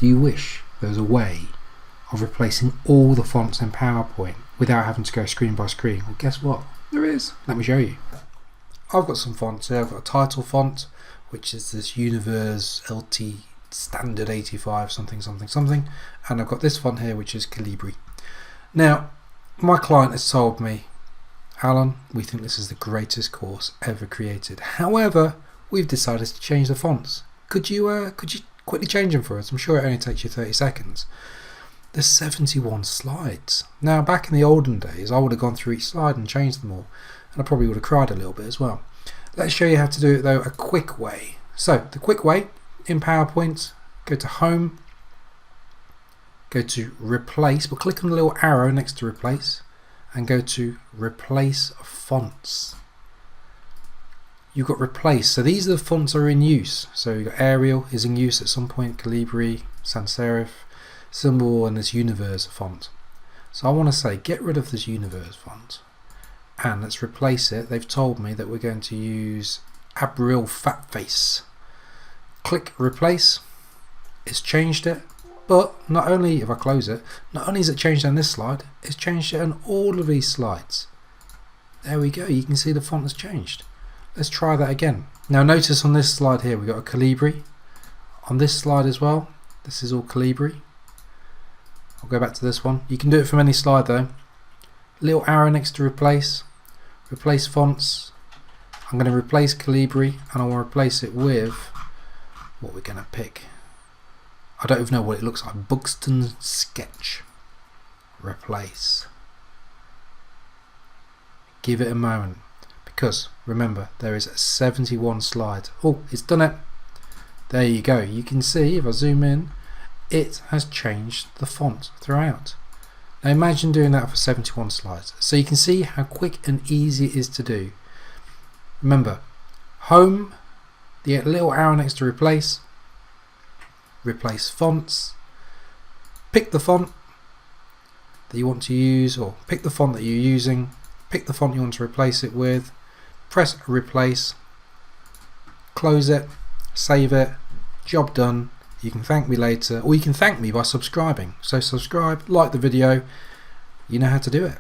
Do you wish there was a way of replacing all the fonts in PowerPoint without having to go screen by screen? Well, guess what? There is. Let me show you. I've got some fonts here. I've got a title font, which is this Universe LT Standard 85 something something something, and I've got this font here, which is Calibri. Now, my client has told me, Alan, we think this is the greatest course ever created. However, we've decided to change the fonts. Could you quickly change them for us? I'm sure it only takes you 30 seconds. There's 71 slides. Now, back in the olden days, I would have gone through each slide and changed them all, and I probably would have cried a little bit as well. Let's show you how to do it though a quick way. So the quick way in PowerPoint, go to Home, go to Replace, but click on the little arrow next to Replace and go to Replace Fonts. You've got Replace, so these are the fonts that are in use. So you've got Arial is in use at some point, Calibri, Sans Serif, Symbol, and this Universe font. So I want to say get rid of this Universe font and let's replace it. They've told me that we're going to use Abril Fat Face. Click Replace. It's changed it, but not only, if I close it, not only is it changed on this slide, it's changed it on all of these slides. There we go, you can see the font has changed. Let's try that again. Now notice on this slide here we've got a Calibri. On this slide as well, this is all Calibri. I'll go back to this one. You can do it from any slide though. Little arrow next to Replace. Replace fonts. I'm going to replace Calibri and I want to replace it with what we're going to pick. I don't even know what it looks like. Buxton Sketch. Replace. Give it a moment, because remember there is 71 slides. Oh, it's done it. There you go. You can see if I zoom in, it has changed the font throughout. Now imagine doing that for 71 slides. So you can see how quick and easy it is to do. Remember, Home, the little arrow next to Replace, Replace Fonts, pick the font that you want to use, or pick the font that you're using, pick the font you want to replace it with, press Replace, close it, save it, job done. You can thank me later, or you can thank me by subscribing. So subscribe, like the video, you know how to do it.